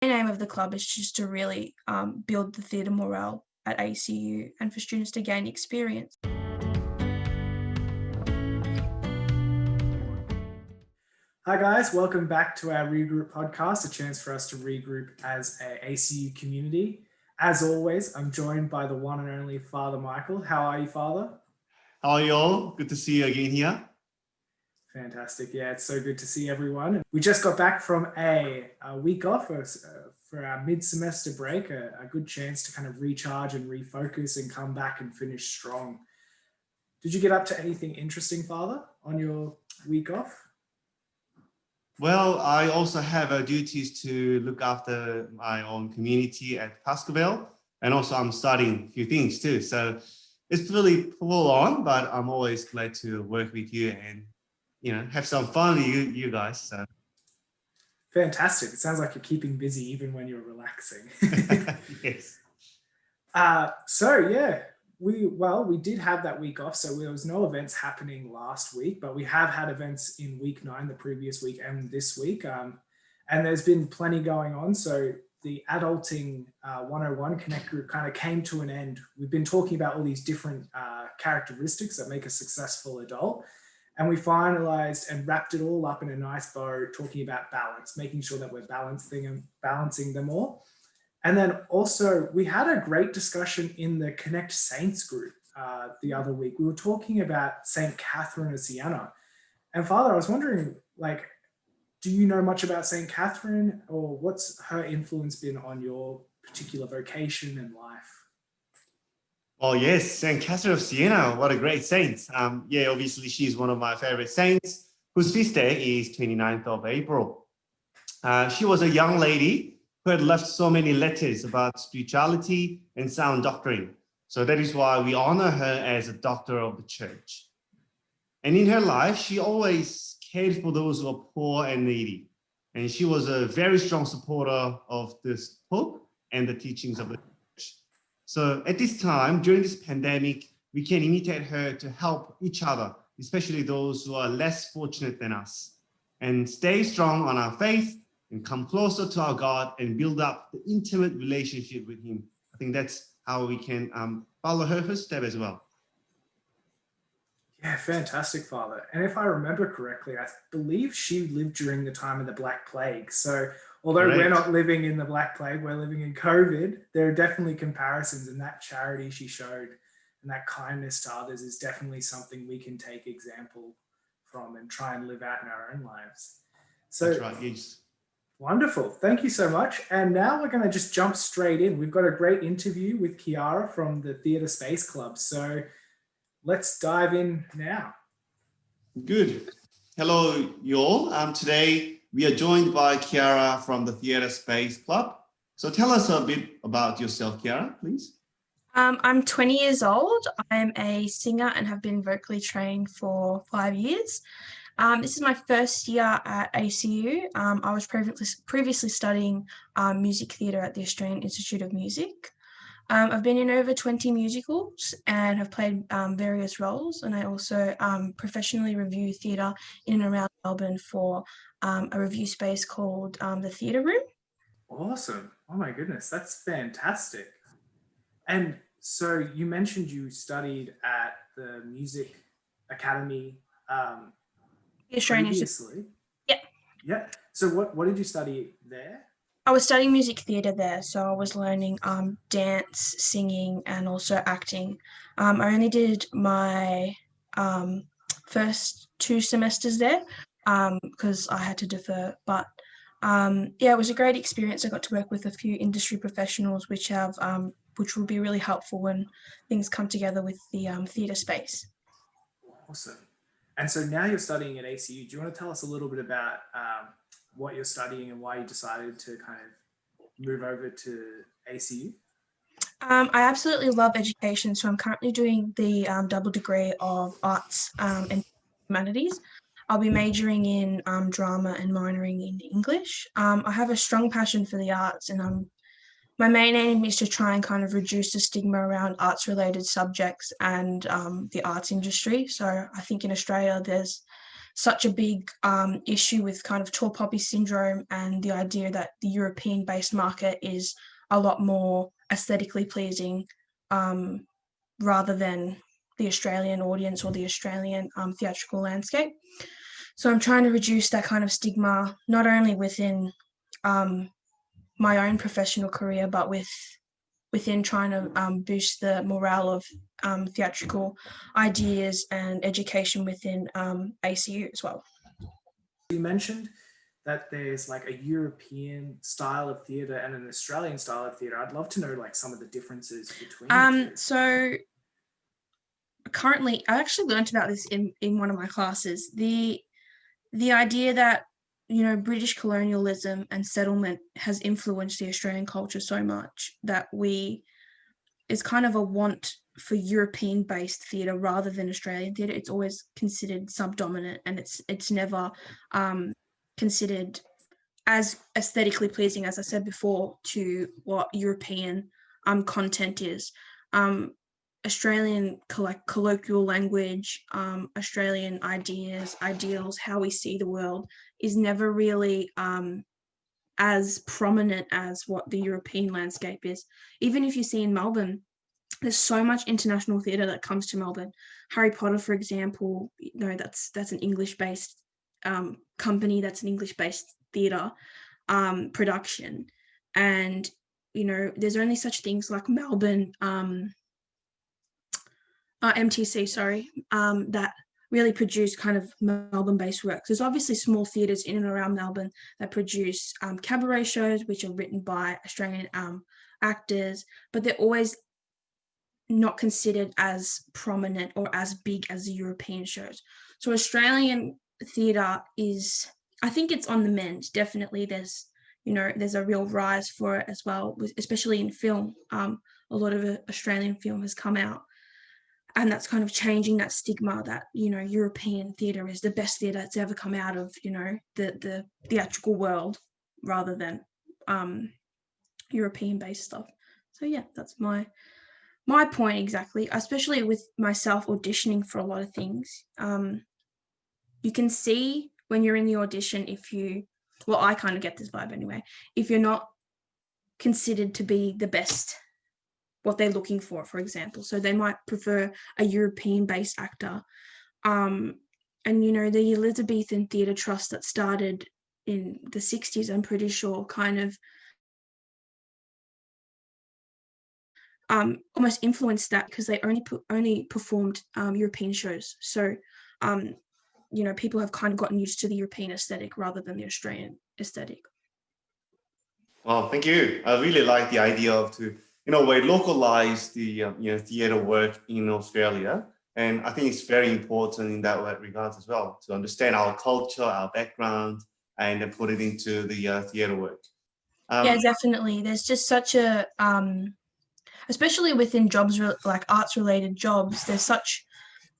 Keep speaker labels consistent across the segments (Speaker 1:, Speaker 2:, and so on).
Speaker 1: The aim of the club is just to really build the theatre morale at ACU and for students to gain experience.
Speaker 2: Hi guys, welcome back to our Regroup podcast, a chance for us to regroup as a ACU community. As always, I'm joined by the one and only Father Michael. How are you, Father?
Speaker 3: How are you all? Good to see you again here.
Speaker 2: Fantastic. Yeah, it's so good to see everyone. We just got back from a week off for our mid-semester break, a good chance to kind of recharge and refocus and come back and finish strong. Did you get up to anything interesting, Father, on your week off?
Speaker 3: Well, I also have duties to look after my own community at Pascalville, and also I'm studying a few things too. So it's really full on, but I'm always glad to work with you and have some fun with you guys. So.
Speaker 2: Fantastic. It sounds like you're keeping busy even when you're relaxing.
Speaker 3: Yes.
Speaker 2: We did have that week off, so there was no events happening last week, but we have had events in week 9, the previous week and this week. And there's been plenty going on. So the Adulting 101 Connect group kind of came to an end. We've been talking about all these different characteristics that make a successful adult. And we finalized and wrapped it all up in a nice bow, talking about balance, making sure that we're balancing them all. And then also we had a great discussion in the Connect Saints group the other week. We were talking about St. Catherine of Siena. And Father, I was wondering, do you know much about St. Catherine, or what's her influence been on your particular vocation and life?
Speaker 3: Oh yes, St. Catherine of Siena, what a great saint. Obviously she's one of my favorite saints, whose feast day is 29th of April. She was a young lady who had left so many letters about spirituality and sound doctrine. So that is why we honor her as a doctor of the church. And in her life, she always cared for those who are poor and needy. And she was a very strong supporter of this Pope and the teachings of the church. So at this time, during this pandemic, we can imitate her to help each other, especially those who are less fortunate than us, and stay strong on our faith and come closer to our God and build up the intimate relationship with him. I think that's how we can follow her first step as well.
Speaker 2: Yeah, fantastic, Father. And if I remember correctly, I believe she lived during the time of the Black Plague. So although we're not living in the Black Plague, we're living in COVID, there are definitely comparisons, and that charity she showed and that kindness to others is definitely something we can take example from and try and live out in our own lives. So
Speaker 3: that's right, yes.
Speaker 2: Wonderful. Thank you so much. And now we're going to just jump straight in. We've got a great interview with Chiara from the Theatre Space Club. So let's dive in now.
Speaker 3: Good. Hello, you all. Today we are joined by Chiara from the Theatre Space Club. So tell us a bit about yourself, Chiara, please.
Speaker 1: I'm 20 years old. I'm a singer and have been vocally trained for 5 years. This is my first year at ACU. I was previously studying music theatre at the Australian Institute of Music. I've been in over 20 musicals and have played various roles, and I also professionally review theatre in and around Melbourne for a review space called the Theatre Room.
Speaker 2: Awesome. Oh my goodness, that's fantastic. And so you mentioned you studied at the Music Academy previously. Yeah. So what did you study there?
Speaker 1: I was studying music theatre there, so I was learning dance, singing, and also acting. I only did my first 2 semesters there because I had to defer. But it was a great experience. I got to work with a few industry professionals, which will be really helpful when things come together with the theatre space.
Speaker 2: Awesome. And so now you're studying at ACU. Do you want to tell us a little bit about what you're studying and why you decided to kind of move over to ACU?
Speaker 1: I absolutely love education, so I'm currently doing the double degree of arts and humanities. I'll be majoring in drama and minoring in English. I have a strong passion for the arts, and my main aim is to try and kind of reduce the stigma around arts-related subjects and the arts industry. So I think in Australia there's such a big issue with kind of tall poppy syndrome and the idea that the European-based market is a lot more aesthetically pleasing rather than the Australian audience or the Australian theatrical landscape. So I'm trying to reduce that kind of stigma, not only within my own professional career, but within trying to boost the morale of theatrical ideas and education within ACU as well.
Speaker 2: You mentioned that there's like a European style of theatre and an Australian style of theatre. I'd love to know like some of the differences between the two.
Speaker 1: So currently, I actually learned about this in one of my classes. The idea that, you know, British colonialism and settlement has influenced the Australian culture so much that it's kind of a want for European-based theatre rather than Australian theatre. It's always considered subdominant, and it's never considered as aesthetically pleasing, as I said before, to what European content is. Australian colloquial language, Australian ideals, how we see the world is never really as prominent as what the European landscape is. Even if you see in Melbourne, there's so much international theatre that comes to Melbourne. Harry Potter, for example, you know, that's an English-based company, that's an English-based theatre production. And, you know, there's only such things like Melbourne MTC, that really produce kind of Melbourne-based works. There's obviously small theatres in and around Melbourne that produce cabaret shows, which are written by Australian actors, but they're always not considered as prominent or as big as the European shows. So Australian theatre is, I think it's on the mend. Definitely there's a real rise for it as well, especially in film. A lot of Australian film has come out. And that's kind of changing that stigma that, you know, European theatre is the best theatre that's ever come out of, you know, the theatrical world rather than European-based stuff. So yeah, that's my point exactly, especially with myself auditioning for a lot of things. You can see when you're in the audition I kind of get this vibe anyway, if you're not considered to be the best what they're looking for example. So they might prefer a European-based actor. And, you know, the Elizabethan Theatre Trust that started in the 60s, I'm pretty sure, kind of almost influenced that because they only performed European shows. So, you know, people have kind of gotten used to the European aesthetic rather than the Australian aesthetic.
Speaker 3: Well, thank you. I really like the idea of we localize the theatre work in Australia, and I think it's very important in that regard as well to understand our culture, our background, and then put it into the theatre work.
Speaker 1: Yeah, definitely. There's just such a especially within jobs like arts-related jobs, there's such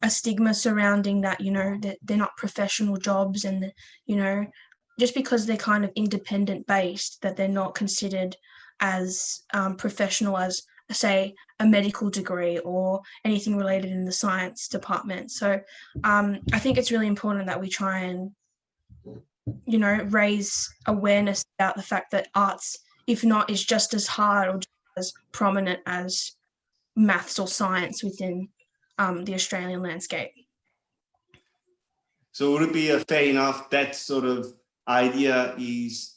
Speaker 1: a stigma surrounding that, you know, that they're not professional jobs, and you know, just because they're kind of independent based, that they're not considered as professional as, say, a medical degree or anything related in the science department. So I think it's really important that we try and, you know, raise awareness about the fact that arts, if not, is just as hard or just as prominent as maths or science within the Australian landscape.
Speaker 3: So would it be fair enough that sort of idea is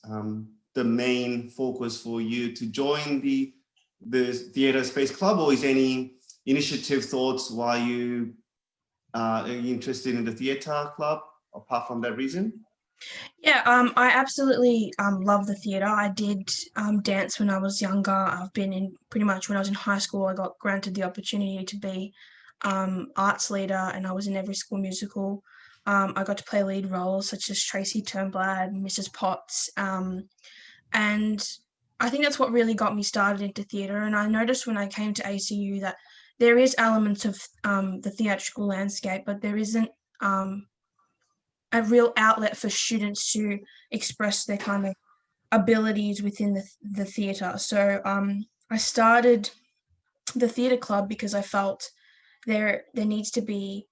Speaker 3: the main focus for you to join the Theatre Space Club, or is any initiative thoughts why you are interested in the theatre club apart from that reason?
Speaker 1: Yeah, I absolutely love the theatre. I did dance when I was younger. I've been in pretty much when I was in high school, I got granted the opportunity to be arts leader, and I was in every school musical. I got to play lead roles such as Tracy Turnblad, Mrs. Potts, and I think that's what really got me started into theatre. And I noticed when I came to ACU that there is elements of the theatrical landscape, but there isn't a real outlet for students to express their kind of abilities within the theatre. So I started the theatre club because I felt there needs to be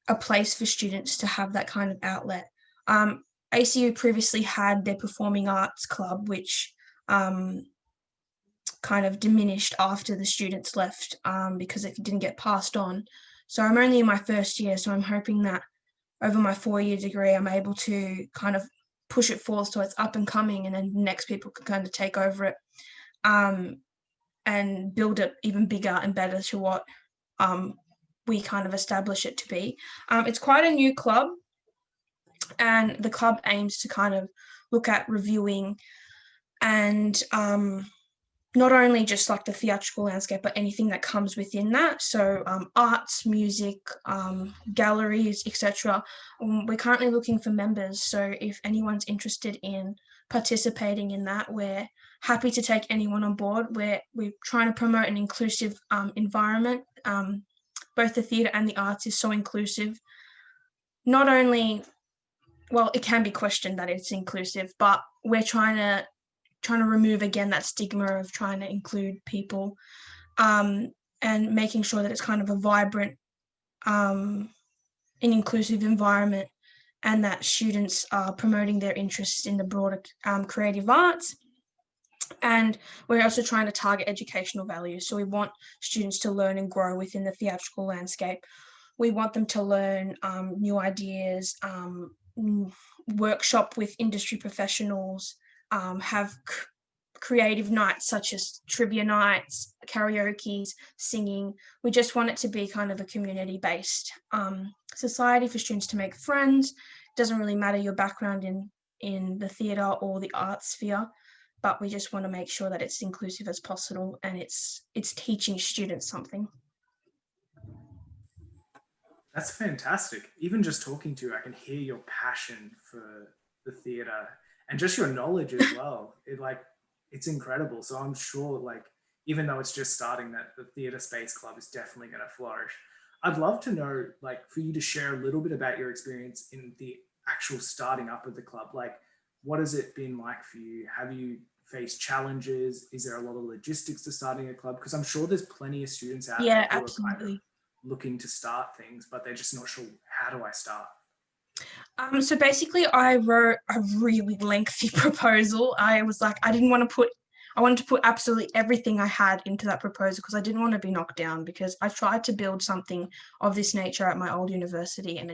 Speaker 1: a place for students to have that kind of outlet. ACU previously had their performing arts club, which kind of diminished after the students left because it didn't get passed on. So I'm only in my first year, so I'm hoping that over my 4-year degree, I'm able to kind of push it forth so it's up and coming, and then next people can kind of take over it and build it even bigger and better to what we kind of establish it to be. It's quite a new club, and the club aims to kind of look at reviewing and not only just like the theatrical landscape, but anything that comes within that. So arts, music, galleries, etc. We're currently looking for members. So if anyone's interested in participating in that, we're happy to take anyone on board. We're trying to promote an inclusive environment. Both the theatre and the arts is so inclusive. Not only, well, it can be questioned that it's inclusive, but we're trying to remove again that stigma of trying to include people and making sure that it's kind of a vibrant and inclusive environment, and that students are promoting their interests in the broader creative arts. And we're also trying to target educational values. So we want students to learn and grow within the theatrical landscape. We want them to learn new ideas, workshop with industry professionals, have creative nights such as trivia nights, karaoke, singing. We just want it to be kind of a community-based society for students to make friends. It doesn't really matter your background in the theatre or the arts sphere, but we just want to make sure that it's inclusive as possible and it's teaching students something.
Speaker 2: That's fantastic. Even just talking to you, I can hear your passion for the theatre and just your knowledge as well. It's incredible. So I'm sure, like, even though it's just starting, that the Theatre Space Club is definitely going to flourish. I'd love to know, like, for you to share a little bit about your experience in the actual starting up of the club. Like, what has it been like for you? Have you faced challenges? Is there a lot of logistics to starting a club? Because I'm sure there's plenty of students out there who
Speaker 1: absolutely.
Speaker 2: are kind of looking to start things, but they're just not sure, how do I start?
Speaker 1: So basically I wrote a really lengthy proposal. I wanted to put absolutely everything I had into that proposal because I didn't want to be knocked down, because I tried to build something of this nature at my old university and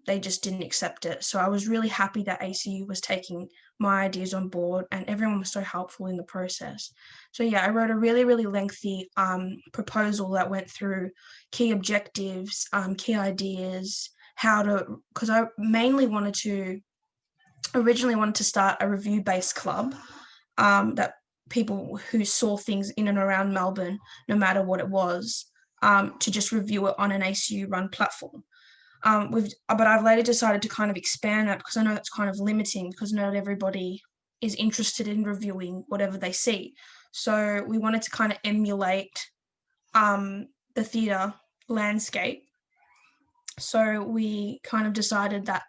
Speaker 1: they just didn't accept it. So I was really happy that ACU was taking my ideas on board, and everyone was so helpful in the process. So yeah, I wrote a really, really lengthy proposal that went through key objectives, key ideas, because I mainly originally wanted to start a review-based club that people who saw things in and around Melbourne, no matter what it was, to just review it on an ACU-run platform. But I've later decided to kind of expand that, because I know that's kind of limiting, because not everybody is interested in reviewing whatever they see. So we wanted to kind of emulate the theatre landscape. So we kind of decided that,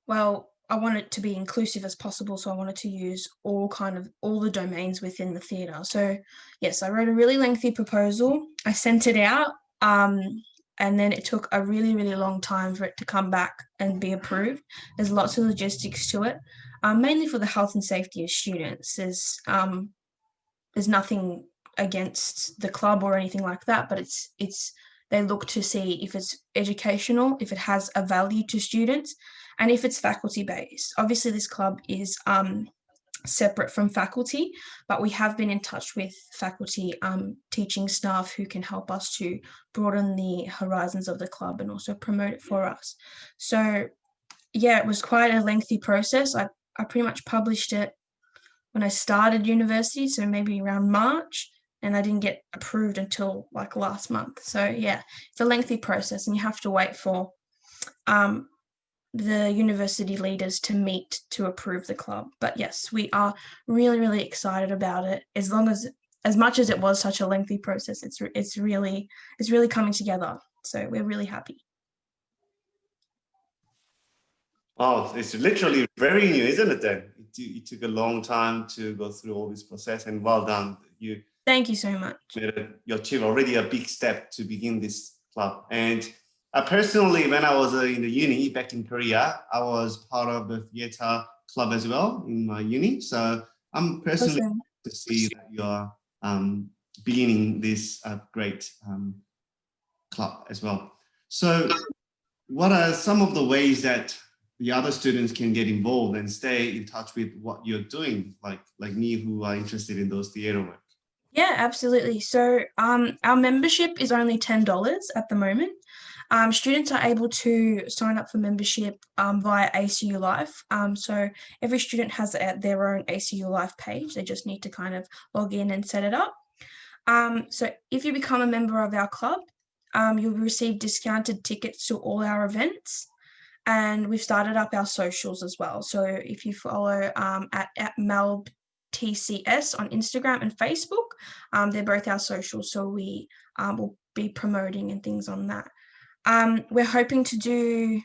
Speaker 1: well, I want it to be inclusive as possible. So I wanted to use all the domains within the theatre. So yes, I wrote a really lengthy proposal. I sent it out. And then it took a really, really long time for it to come back and be approved. There's lots of logistics to it, mainly for the health and safety of students. There's nothing against the club or anything like that, but they look to see if it's educational, if it has a value to students, and if it's faculty-based. Obviously, this club is separate from faculty, but we have been in touch with faculty teaching staff who can help us to broaden the horizons of the club and also promote it for us. So yeah, it was quite a lengthy process. I pretty much published it when I started university, so maybe around March, and I didn't get approved until like last month. So yeah, it's a lengthy process, and you have to wait for the university leaders to meet to approve the club. But yes, we are really, really excited about it. As much as it was such a lengthy process, it's really coming together. So we're really happy.
Speaker 3: Oh, it's literally very new, isn't it then? It took a long time to go through all this process, and well done.
Speaker 1: Thank you so much.
Speaker 3: You achieved already a big step to begin this club. And Personally, when I was in the uni back in Korea, I was part of the theatre club as well in my uni. So I'm personally
Speaker 1: Awesome.
Speaker 3: to see that you are beginning this great club as well. So what are some of the ways that the other students can get involved and stay in touch with what you're doing, like me who are interested in those theatre work?
Speaker 1: Yeah, absolutely. So our membership is only $10 at the moment. Students are able to sign up for membership via ACU Life. So every student has their own ACU Life page. They just need to kind of log in and set it up. So if you become a member of our club, you'll receive discounted tickets to all our events. And we've started up our socials as well. So if you follow at Melb TCS on Instagram and Facebook, they're both our socials. So we will be promoting and things on that. We're hoping to do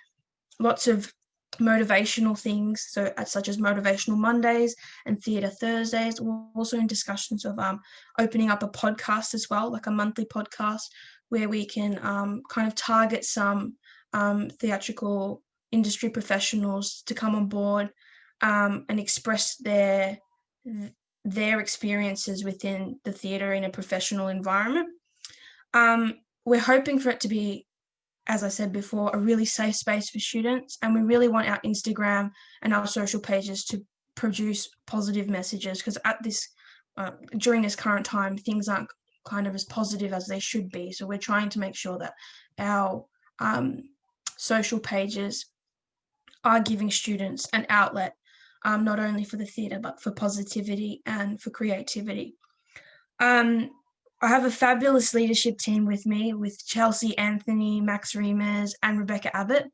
Speaker 1: lots of motivational things, so such as motivational Mondays and theatre Thursdays. We're also in discussions of opening up a podcast as well, like a monthly podcast where we can kind of target some theatrical industry professionals to come on board and express their experiences within the theatre in a professional environment. We're hoping for it to be, as I said before, a really safe space for students, and we really want our Instagram and our social pages to produce positive messages, because at this during this current time, things aren't kind of as positive as they should be. So we're trying to make sure that our social pages are giving students an outlet, not only for the theatre, but for positivity and for creativity. I have a fabulous leadership team with me, with Chelsea, Anthony, Max Reimers, and Rebecca Abbott.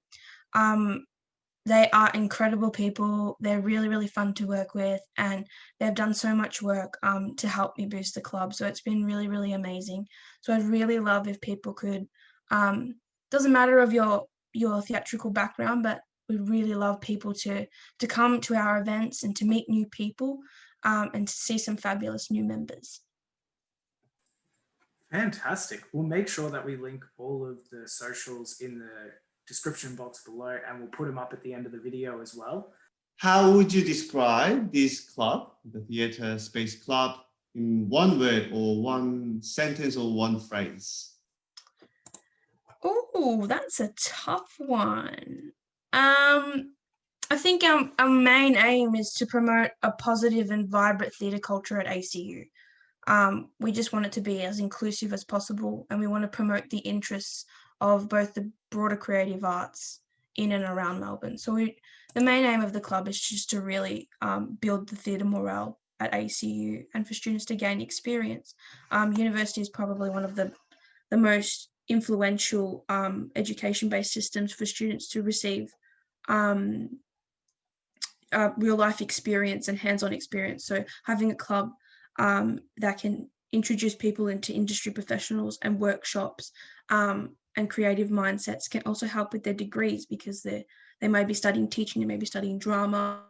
Speaker 1: They are incredible people. They're really, really fun to work with, and they've done so much work to help me boost the club. So it's been really, really amazing. So I'd really love if people could, doesn't matter of your theatrical background, but we'd really love people to come to our events and to meet new people and to see some fabulous new members.
Speaker 2: Fantastic. We'll make sure that we link all of the socials in the description box below, and we'll put them up at the end of the video as well.
Speaker 3: How would you describe this club, the Theatre Space Club, in one word or one sentence or one phrase?
Speaker 1: Oh, that's a tough one. I think our main aim is to promote a positive and vibrant theatre culture at ACU. We just want it to be as inclusive as possible, and we want to promote the interests of both the broader creative arts in and around Melbourne. So the main aim of the club is just to really build the theatre morale at ACU and for students to gain experience. University is probably one of the most influential education-based systems for students to receive real life experience and hands-on experience. So having a club that can introduce people into industry professionals and workshops and creative mindsets can also help with their degrees, because they may be studying teaching, they may be studying drama,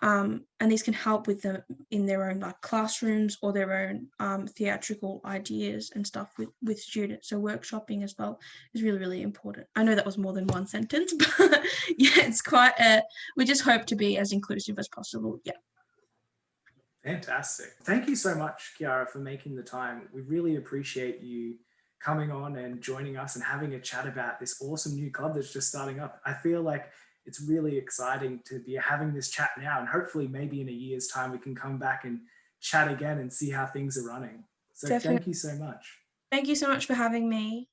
Speaker 1: and these can help with them in their own like classrooms or their own theatrical ideas and stuff with students. So workshopping as well is really, really important. I know that was more than one sentence, but yeah, it's quite we just hope to be as inclusive as possible. Yeah.
Speaker 2: Fantastic. Thank you so much, Chiara, for making the time. We really appreciate you coming on and joining us and having a chat about this awesome new club that's just starting up. I feel like it's really exciting to be having this chat now, and hopefully maybe in a year's time we can come back and chat again and see how things are running. So Definitely. Thank you so much.
Speaker 1: Thank you so much for having me.